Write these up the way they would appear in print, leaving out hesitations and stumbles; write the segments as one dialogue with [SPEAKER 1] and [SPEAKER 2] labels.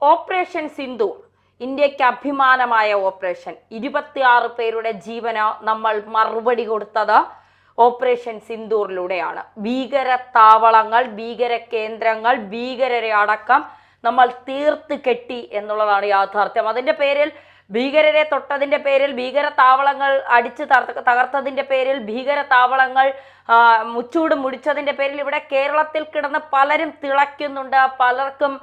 [SPEAKER 1] Operation Sindoor ഇന്ത്യക്ക് അഭിമാനമായ operation. 26 പേരുടെ ജീവന നമ്മൾ മറുപടി കൊടുത്തത് ഓപ്പറേഷൻ സിന്ദൂറിലൂടെയാണ്. ഭീകര താവളങ്ങൾ, ഭീകര കേന്ദ്രങ്ങൾ, ഭീകരരെ അടക്കം നമ്മൾ തീർത്ത് കെട്ടി എന്നുള്ളതാണ് യാഥാർത്ഥ്യം. അതിൻ്റെ പേരിൽ ഭീകരരെ തൊട്ടതിൻ്റെ പേരിൽ, ഭീകര താവളങ്ങൾ അടിച്ച് തകർത്തതിൻ്റെ പേരിൽ, ഭീകര താവളങ്ങൾ മുച്ചൂട് മുടിച്ചതിൻ്റെ പേരിൽ ഇവിടെ കേരളത്തിൽ കിടന്ന് പലരും തിളയ്ക്കുന്നുണ്ട്. പലർക്കും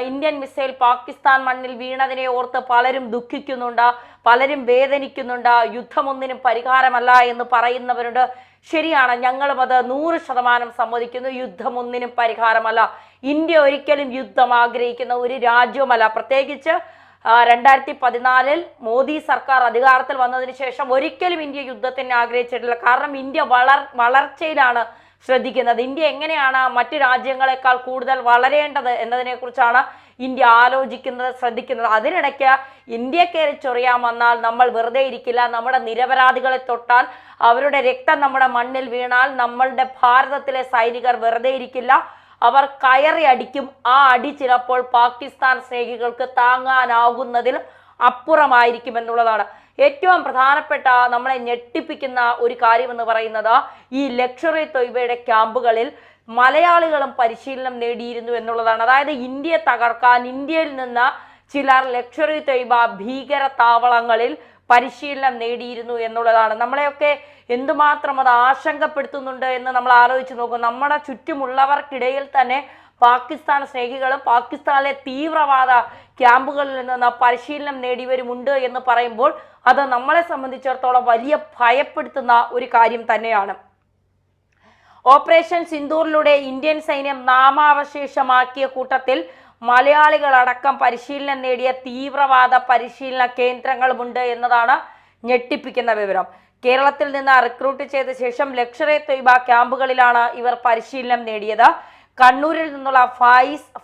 [SPEAKER 1] ഇന്ത്യൻ മിസൈൽ പാകിസ്ഥാൻ മണ്ണിൽ വീണതിനെ ഓർത്ത് പലരും ദുഃഖിക്കുന്നുണ്ട്, പലരും വേദനിക്കുന്നുണ്ട്. യുദ്ധമൊന്നിനും പരിഹാരമല്ല എന്ന് പറയുന്നവരുണ്ട്. ശരിയാണ്, ഞങ്ങളും അത് 100% സമ്മതിക്കുന്നു. യുദ്ധമൊന്നിനും പരിഹാരമല്ല. ഇന്ത്യ ഒരിക്കലും യുദ്ധം ആഗ്രഹിക്കുന്ന ഒരു രാജ്യവുമല്ല. പ്രത്യേകിച്ച് 2014 മോദി സർക്കാർ അധികാരത്തിൽ വന്നതിന് ശേഷം ഒരിക്കലും ഇന്ത്യ യുദ്ധത്തിന് ആഗ്രഹിച്ചിട്ടില്ല. കാരണം ഇന്ത്യ വളർച്ചയിലാണ് ശ്രദ്ധിക്കുന്നത്. ഇന്ത്യ എങ്ങനെയാണ് മറ്റു രാജ്യങ്ങളെക്കാൾ കൂടുതൽ വളരേണ്ടത് എന്നതിനെക്കുറിച്ചാണ് ഇന്ത്യ ആലോചിക്കുന്നത്, ശ്രദ്ധിക്കുന്നത്. അതിനിടയ്ക്ക് ഇന്ത്യ കയറി ചൊറിയാൻ വന്നാൽ നമ്മൾ വെറുതെ ഇരിക്കില്ല. നമ്മുടെ നിരപരാധികളെ തൊട്ടാൽ, അവരുടെ രക്തം നമ്മുടെ മണ്ണിൽ വീണാൽ നമ്മളുടെ ഭാരതത്തിലെ സൈനികർ വെറുതെ ഇരിക്കില്ല. അവർ കയറി അടിക്കും. ആ അടി ചിലപ്പോൾ പാകിസ്ഥാൻ സ്നേഹികൾക്ക് താങ്ങാനാകുന്നതിലും അപ്പുറമായിരിക്കും എന്നുള്ളതാണ് ഏറ്റവും പ്രധാനപ്പെട്ട നമ്മളെ ഞെട്ടിപ്പിക്കുന്ന ഒരു കാര്യമെന്ന് പറയുന്നത്. ഈ ലഷ്കർ-ഇ തൊയ്ബയുടെ ക്യാമ്പുകളിൽ മലയാളികളും പരിശീലനം നേടിയിരുന്നു എന്നുള്ളതാണ്. അതായത് ഇന്ത്യയെ തകർക്കാൻ ഇന്ത്യയിൽ നിന്ന് ചിലർ ലഷ്കർ-ഇ തൊയ്ബ ഭീകര താവളങ്ങളിൽ പരിശീലനം നേടിയിരുന്നു എന്നുള്ളതാണ്. നമ്മളെയൊക്കെ എന്തുമാത്രം അത് ആശങ്കപ്പെടുത്തുന്നുണ്ട് എന്ന് നമ്മൾ ആലോചിച്ച് നോക്കും. നമ്മുടെ ചുറ്റുമുള്ളവർക്കിടയിൽ തന്നെ പാകിസ്ഥാൻ സ്നേഹികളും പാകിസ്ഥാനിലെ തീവ്രവാദ ക്യാമ്പുകളിൽ നിന്ന് പരിശീലനം നേടിയവരുമുണ്ട് എന്ന് പറയുമ്പോൾ അത് നമ്മളെ സംബന്ധിച്ചിടത്തോളം വലിയ ഭയപ്പെടുത്തുന്ന ഒരു കാര്യം തന്നെയാണ്. ഓപ്പറേഷൻ സിന്ദൂറിലൂടെ ഇന്ത്യൻ സൈന്യം നാമാവശേഷമാക്കിയ കൂട്ടത്തിൽ മലയാളികളടക്കം പരിശീലനം നേടിയ തീവ്രവാദ പരിശീലന കേന്ദ്രങ്ങളുമുണ്ട് എന്നതാണ് ഞെട്ടിപ്പിക്കുന്ന വിവരം. കേരളത്തിൽ നിന്ന് റിക്രൂട്ട് ചെയ്ത ശേഷം ലഷ്കർ-ഇ തൊയ്ബ ക്യാമ്പുകളിലാണ് ഇവർ പരിശീലനം നേടിയത്. കണ്ണൂരിൽ നിന്നുള്ള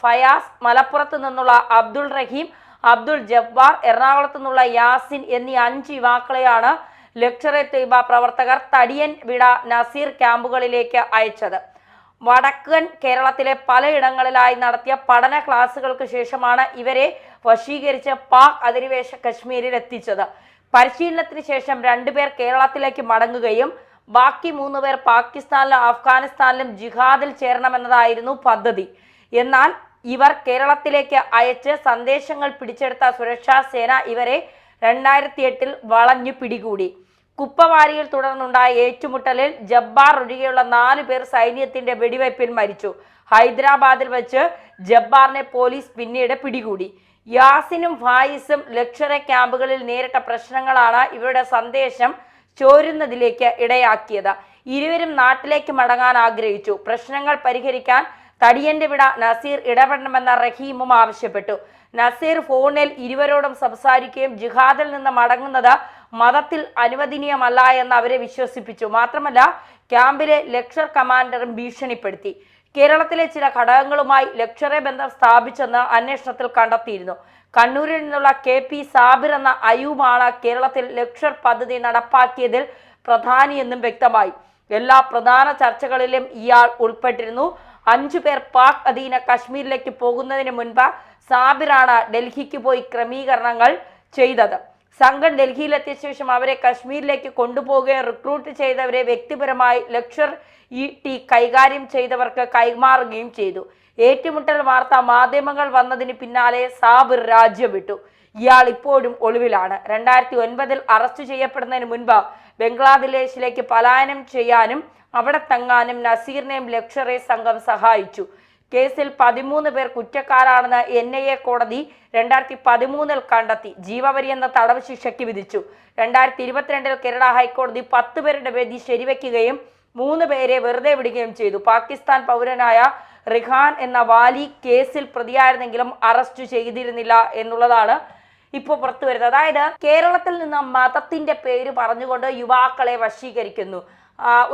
[SPEAKER 1] ഫയാസ്, മലപ്പുറത്ത് നിന്നുള്ള അബ്ദുൾ റഹീം, അബ്ദുൾ ജബ്ബാർ, എറണാകുളത്ത് നിന്നുള്ള യാസിൻ എന്നീ 5 യുവാക്കളെയാണ് ലഷ്കർ-ഇ തൊയ്ബ പ്രവർത്തകർ തടിയൻ വിട നസീർ ക്യാമ്പുകളിലേക്ക് അയച്ചത്. വടക്കൻ കേരളത്തിലെ പലയിടങ്ങളിലായി നടത്തിയ പഠന ക്ലാസുകൾക്ക് ശേഷമാണ് ഇവരെ വശീകരിച്ച് പാക് അധിനിവേശ കശ്മീരിൽ എത്തിച്ചത്. പരിശീലനത്തിന് ശേഷം 2 പേർ കേരളത്തിലേക്ക് മടങ്ങുകയും ബാക്കി 3 പേർ പാകിസ്ഥാനിലും അഫ്ഗാനിസ്ഥാനിലും ജിഹാദിൽ ചേരണമെന്നതായിരുന്നു പദ്ധതി. എന്നാൽ ഇവർ കേരളത്തിലേക്ക് അയച്ച് സന്ദേശങ്ങൾ പിടിച്ചെടുത്ത സുരക്ഷാ സേന ഇവരെ 2008 വളഞ്ഞു പിടികൂടി. കുപ്പവാരിയിൽ തുടർന്നുണ്ടായ ഏറ്റുമുട്ടലിൽ ജബ്ബാർ ഒഴികെയുള്ള 4 പേർ സൈന്യത്തിന്റെ വെടിവയ്പിൽ മരിച്ചു. ഹൈദരാബാദിൽ വെച്ച് ജബ്ബാറിനെ പോലീസ് പിന്നീട് പിടികൂടി. യാസിനും ഫായിസും ലഷ്കർ-ഇ ക്യാമ്പുകളിൽ നേരിട്ട പ്രശ്നങ്ങളാണ് ഇവരുടെ സന്ദേശം ചോരുന്നതിലേക്ക് ഇടയാക്കിയത്. ഇരുവരും നാട്ടിലേക്ക് മടങ്ങാൻ ആഗ്രഹിച്ചു. പ്രശ്നങ്ങൾ പരിഹരിക്കാൻ തടിയന്റെ വിട നസീർ ഇടപെടണമെന്ന റഹീമും ആവശ്യപ്പെട്ടു. നസീർ ഫോണിൽ ഇരുവരോടും സംസാരിക്കുകയും ജിഹാദിൽ നിന്ന് മടങ്ങുന്നത് മതത്തിൽ അനുവദനീയമല്ല എന്ന് അവരെ വിശ്വസിപ്പിച്ചു. മാത്രമല്ല ക്യാമ്പിലെ ലഷ്കർ കമാൻഡറും ഭീഷണിപ്പെടുത്തി. കേരളത്തിലെ ചില ഘടകങ്ങളുമായി ലഷ്കർ-ഇ ബന്ധം സ്ഥാപിച്ചെന്ന് അന്വേഷണത്തിൽ കണ്ടെത്തിയിരുന്നു. കണ്ണൂരിൽ നിന്നുള്ള KP സാബിർ എന്ന അയൂബാണ് കേരളത്തിൽ ലഷ്കർ പദ്ധതി നടപ്പാക്കിയതിൽ പ്രധാനിയെന്നും വ്യക്തമായി. എല്ലാ പ്രധാന ചർച്ചകളിലും ഇയാൾ ഉൾപ്പെട്ടിരുന്നു. 5 പേർ പാക് അധീന കശ്മീരിലേക്ക് പോകുന്നതിന് മുൻപ് സാബിറാണ് ഡൽഹിക്ക് പോയി ക്രമീകരണങ്ങൾ ചെയ്തത്. സംഘം ഡൽഹിയിലെത്തിയ ശേഷം അവരെ കശ്മീരിലേക്ക് കൊണ്ടുപോവുകയും റിക്രൂട്ട് ചെയ്തവരെ വ്യക്തിപരമായി ലഷ്കർ-ഇ കൈകാര്യം ചെയ്തവർക്ക് കൈമാറുകയും ചെയ്തു. ഏറ്റുമുട്ടൽ വാർത്ത മാധ്യമങ്ങൾ വന്നതിന് പിന്നാലെ സാബിർ രാജ്യം വിട്ടു. ഇയാൾ ഇപ്പോഴും ഒളിവിലാണ്. 2009 അറസ്റ്റ് ചെയ്യപ്പെടുന്നതിന് മുൻപ് ബംഗ്ലാദേശിലേക്ക് പലായനം ചെയ്യാനും അവിടെ തങ്ങാനും നസീറിനെയും ലഷ്കർ-ഇ സംഘം സഹായിച്ചു. കേസിൽ 13 പേർ കുറ്റക്കാരാണെന്ന് NIA കോടതി 2013 കണ്ടെത്തി ജീവപര്യന്തം തടവ് ശിക്ഷയ്ക്ക് വിധിച്ചു. 2022 കേരള ഹൈക്കോടതി 10 പേരുടെ വിധി ശരിവെക്കുകയും 3 പേരെ വെറുതെ വിടുകയും ചെയ്തു. പാകിസ്ഥാൻ പൗരനായ റിഹാൻ എന്ന വാലി കേസിൽ പ്രതിയായിരുന്നെങ്കിലും അറസ്റ്റ് ചെയ്തിരുന്നില്ല എന്നുള്ളതാണ് ഇപ്പോൾ പുറത്തു വരുന്നത്. അതായത് കേരളത്തിൽ നിന്ന് മതത്തിന്റെ പേര് പറഞ്ഞുകൊണ്ട് യുവാക്കളെ വശീകരിക്കുന്നു.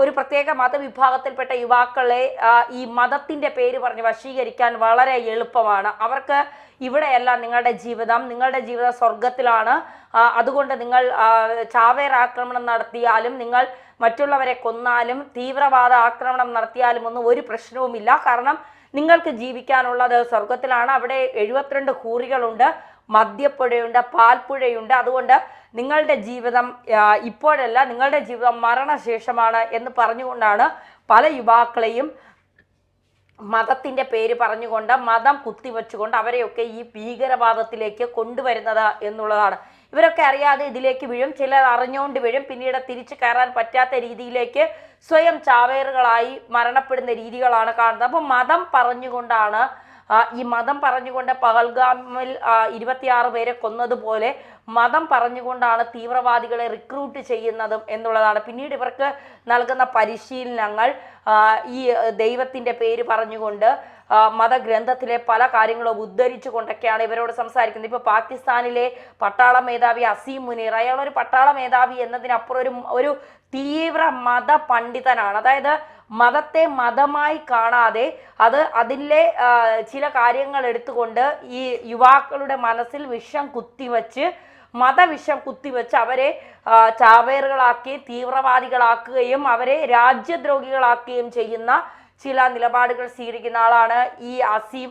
[SPEAKER 1] ഒരു പ്രത്യേക മതവിഭാഗത്തിൽപ്പെട്ട യുവാക്കളെ ഈ മതത്തിന്റെ പേര് പറഞ്ഞ് വശീകരിക്കാൻ വളരെ എളുപ്പമാണ്. അവർക്ക് ഇവിടെയല്ല നിങ്ങളുടെ ജീവിതം സ്വർഗത്തിലാണ്. അതുകൊണ്ട് നിങ്ങൾ ചാവേർ ആക്രമണം നടത്തിയാലും, നിങ്ങൾ മറ്റുള്ളവരെ കൊന്നാലും, തീവ്രവാദ ആക്രമണം നടത്തിയാലും ഒന്നും ഒരു പ്രശ്നവുമില്ല. കാരണം നിങ്ങൾക്ക് ജീവിക്കാനുള്ളത് സ്വർഗത്തിലാണ്. അവിടെ 72 ഹൂറികളുണ്ട്, മദ്യപ്പുഴയുണ്ട്, പാൽപ്പുഴയുണ്ട്. അതുകൊണ്ട് നിങ്ങളുടെ ജീവിതം ഇപ്പോഴല്ല, നിങ്ങളുടെ ജീവിതം മരണശേഷമാണ് എന്ന് പറഞ്ഞുകൊണ്ടാണ് പല യുവാക്കളെയും മതത്തിൻ്റെ പേര് പറഞ്ഞുകൊണ്ട്, മതം കുത്തിവെച്ചുകൊണ്ട് അവരെയൊക്കെ ഈ ഭീകരവാദത്തിലേക്ക് കൊണ്ടുവരുന്നത് എന്നുള്ളതാണ്. ഇവരൊക്കെ അറിയാതെ ഇതിലേക്ക് വീഴും, ചിലർ അറിഞ്ഞുകൊണ്ട് വീഴും, പിന്നീട് തിരിച്ചു കയറാൻ പറ്റാത്ത രീതിയിലേക്ക് സ്വയം ചാവേറുകളായി മരണപ്പെടുന്ന രീതികളാണ് കാണുന്നത്. അപ്പോൾ മതം പറഞ്ഞുകൊണ്ടാണ് ഈ മതം പറഞ്ഞുകൊണ്ട് പഹൽഗാമിൽ 26 പേരെ കൊന്നതുപോലെ മതം പറഞ്ഞുകൊണ്ടാണ് തീവ്രവാദികളെ റിക്രൂട്ട് ചെയ്യുന്നതും എന്നുള്ളതാണ്. പിന്നീട് ഇവർക്ക് നൽകുന്ന പരിശീലനങ്ങൾ ഈ ദൈവത്തിൻ്റെ പേര് പറഞ്ഞുകൊണ്ട് മതഗ്രന്ഥത്തിലെ പല കാര്യങ്ങളും ഉദ്ധരിച്ചു കൊണ്ടൊക്കെയാണ് ഇവരോട് സംസാരിക്കുന്നത്. ഇപ്പോൾ പാകിസ്ഥാനിലെ പട്ടാള മേധാവി അസീം മുനീർ, അയാളൊരു പട്ടാള മേധാവി എന്നതിനപ്പുറം ഒരു തീവ്ര മത പണ്ഡിതനാണ്. അതായത് മതത്തെ മതമായി കാണാതെ അതിലെ ചില കാര്യങ്ങൾ എടുത്തുകൊണ്ട് ഈ യുവാക്കളുടെ മനസ്സിൽ വിഷം കുത്തിവെച്ച്, മതവിഷം കുത്തിവെച്ച് അവരെ ചാവേറുകളാക്കി തീവ്രവാദികളാക്കുകയും അവരെ രാജ്യദ്രോഹികളാക്കുകയും ചെയ്യുന്ന ചില നിലപാടുകൾ സ്വീകരിക്കുന്ന ആളാണ് ഈ അസീം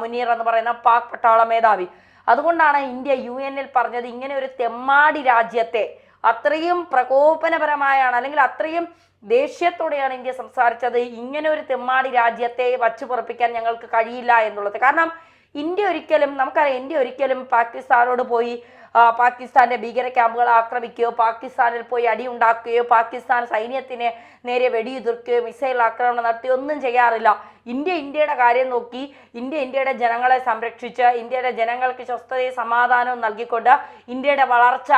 [SPEAKER 1] മുനീർ എന്ന് പറയുന്ന പാക് പട്ടാള മേധാവി. അതുകൊണ്ടാണ് ഇന്ത്യ UN പറഞ്ഞത് ഇങ്ങനെ ഒരു തെമ്മാടി രാജ്യത്തെ, അത്രയും പ്രകോപനപരമായാണ് അല്ലെങ്കിൽ അത്രയും ദേഷ്യത്തോടെയാണ് ഇന്ത്യ സംസാരിച്ചത്, ഇങ്ങനെ ഒരു തെമ്മാടി രാജ്യത്തെ വച്ചു പൊറപ്പിക്കാൻ ഞങ്ങൾക്ക് കഴിയില്ല എന്നുള്ളത്. കാരണം ഇന്ത്യ ഒരിക്കലും, നമുക്കറിയാം, ഇന്ത്യ ഒരിക്കലും പാകിസ്ഥാനോട് പോയി പാകിസ്ഥാന്റെ ഭീകര ക്യാമ്പുകൾ ആക്രമിക്കുകയോ പാകിസ്ഥാനിൽ പോയി അടിയുണ്ടാക്കുകയോ പാകിസ്ഥാൻ സൈന്യത്തിന് നേരെ വെടിയുതിർക്കുകയോ മിസൈൽ ആക്രമണം നടത്തുകയോ ഒന്നും ചെയ്യാറില്ല. ഇന്ത്യയുടെ കാര്യം നോക്കി, ഇന്ത്യയുടെ ജനങ്ങളെ സംരക്ഷിച്ച് ഇന്ത്യയുടെ ജനങ്ങൾക്ക് സ്വസ്ഥതയും സമാധാനവും നൽകിക്കൊണ്ട് ഇന്ത്യയുടെ വളർച്ച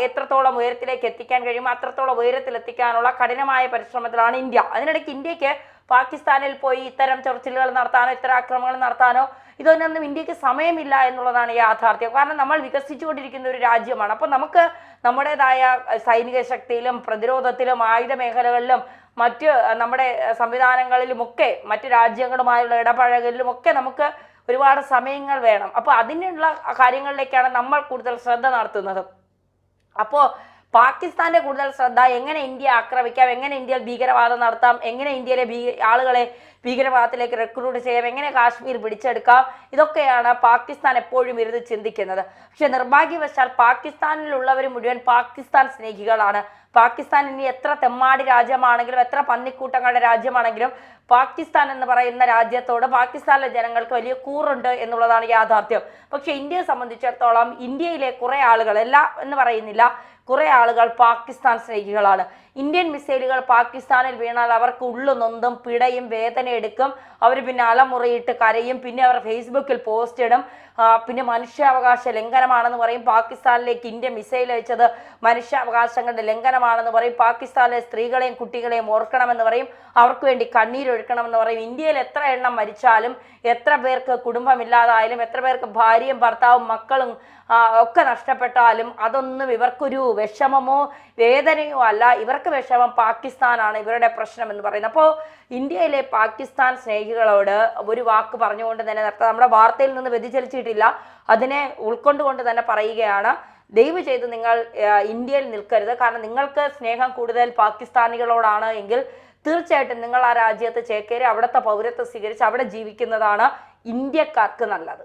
[SPEAKER 1] എത്രത്തോളം ഉയരത്തിലേക്ക് എത്തിക്കാൻ കഴിയുമോ അത്രത്തോളം ഉയരത്തിലെത്തിക്കാനുള്ള കഠിനമായ പരിശ്രമത്തിലാണ് ഇന്ത്യ. അതിനിടയ്ക്ക് ഇന്ത്യക്ക് പാകിസ്ഥാനിൽ പോയി ഇത്തരം ചൊറിച്ചിലുകൾ നടത്താനോ ഇത്തരം ആക്രമണങ്ങൾ നടത്താനോ ഇതൊന്നും ഇന്ത്യക്ക് സമയമില്ല എന്നുള്ളതാണ് യാഥാർത്ഥ്യം. കാരണം നമ്മൾ വികസിച്ചുകൊണ്ടിരിക്കുന്ന ഒരു രാജ്യമാണ്. അപ്പോൾ നമുക്ക് നമ്മുടേതായ സൈനിക ശക്തിയിലും പ്രതിരോധത്തിലും ആയുധ മേഖലകളിലും മറ്റ് നമ്മുടെ സംവിധാനങ്ങളിലുമൊക്കെ മറ്റ് രാജ്യങ്ങളുമായുള്ള ഇടപഴകലിലുമൊക്കെ നമുക്ക് ഒരുപാട് സമയങ്ങൾ വേണം. അപ്പോൾ അതിനുള്ള കാര്യങ്ങളിലേക്കാണ് നമ്മൾ കൂടുതൽ ശ്രദ്ധ നടത്തുന്നത്. അപ്പോൾ പാകിസ്ഥാന്റെ കൂടുതൽ ശ്രദ്ധ എങ്ങനെ ഇന്ത്യ ആക്രമിക്കാം, എങ്ങനെ ഇന്ത്യയിൽ ഭീകരവാദം നടത്താം, എങ്ങനെ ഇന്ത്യയിലെ ആളുകളെ ഭീകരവാദത്തിലേക്ക് റിക്രൂട്ട് ചെയ്യാം, എങ്ങനെ കാശ്മീർ പിടിച്ചെടുക്കാം, ഇതൊക്കെയാണ് പാകിസ്ഥാൻ എപ്പോഴും ഇരുന്ന് ചിന്തിക്കുന്നത്. പക്ഷെ നിർഭാഗ്യവശാൽ പാകിസ്ഥാനിലുള്ളവർ മുഴുവൻ പാകിസ്ഥാൻ സ്നേഹികളാണ്. പാകിസ്ഥാൻ ഇനി എത്ര തെമ്മാടി രാജ്യമാണെങ്കിലും എത്ര പന്നിക്കൂട്ടങ്ങളുടെ രാജ്യമാണെങ്കിലും പാകിസ്ഥാൻ എന്ന് പറയുന്ന രാജ്യത്തോട് പാകിസ്ഥാനിലെ ജനങ്ങൾക്ക് വലിയ കൂറുണ്ട് എന്നുള്ളതാണ് യാഥാർത്ഥ്യം. പക്ഷെ ഇന്ത്യയെ സംബന്ധിച്ചിടത്തോളം ഇന്ത്യയിലെ കുറെ ആളുകൾ, എല്ലാം എന്ന് പറയുന്നില്ല, കുറെ ആളുകൾ പാകിസ്ഥാൻ സ്നേഹികളാണ്. ഇന്ത്യൻ മിസൈലുകൾ പാകിസ്ഥാനിൽ വീണാൽ അവർക്ക് ഉള്ളു നൊന്തും പിടയും വേദന എടുക്കും. അവർ പിന്നെ അലമുറയിട്ട് കരയും, പിന്നെ അവർ ഫേസ്ബുക്കിൽ പോസ്റ്റ് ഇടും, പിന്നെ മനുഷ്യാവകാശ ലംഘനമാണെന്ന് പറയും. പാകിസ്ഥാനിലേക്ക് ഇന്ത്യ മിസൈൽ അയച്ചത് മനുഷ്യാവകാശങ്ങളുടെ ലംഘനമാണെന്ന് പറയും. പാകിസ്ഥാനിലെ സ്ത്രീകളെയും കുട്ടികളെയും ഓർക്കണമെന്ന് പറയും, അവർക്ക് വേണ്ടി കണ്ണീരൊഴുക്കണമെന്ന് പറയും. ഇന്ത്യയിൽ എത്ര എണ്ണം മരിച്ചാലും, എത്ര പേർക്ക് കുടുംബമില്ലാതായാലും, എത്ര പേർക്ക് ഭാര്യയും ഭർത്താവും മക്കളും ഒക്കെ നഷ്ടപ്പെട്ടാലും അതൊന്നും ഇവർക്കൊരു വിഷമമോ വേദനയോ അല്ല. ഇവർക്ക് വിഷമം പാകിസ്ഥാനാണ് ഇവരുടെ പ്രശ്നം എന്ന് പറയുന്നത്. അപ്പോൾ ഇന്ത്യയിലെ പാകിസ്ഥാൻ സ്നേഹികളോട് ഒരു വാക്ക് പറഞ്ഞുകൊണ്ട് തന്നെ നിർത്താം. നമ്മുടെ വാർത്തയിൽ നിന്ന് വ്യതിചലിച്ചിട്ടില്ല, അതിനെ ഉൾക്കൊണ്ടുകൊണ്ട് തന്നെ പറയുകയാണ്, ദയവ് ചെയ്ത് നിങ്ങൾ ഇന്ത്യയിൽ നിൽക്കരുത്. കാരണം നിങ്ങൾക്ക് സ്നേഹം കൂടുതൽ പാകിസ്ഥാനികളോടാണ് എങ്കിൽ തീർച്ചയായിട്ടും നിങ്ങൾ ആ രാജ്യത്ത് ചേക്കേറി അവിടുത്തെ പൗരത്വം സ്വീകരിച്ച് അവിടെ ജീവിക്കുന്നതാണ് ഇന്ത്യക്കാർക്ക് നല്ലത്.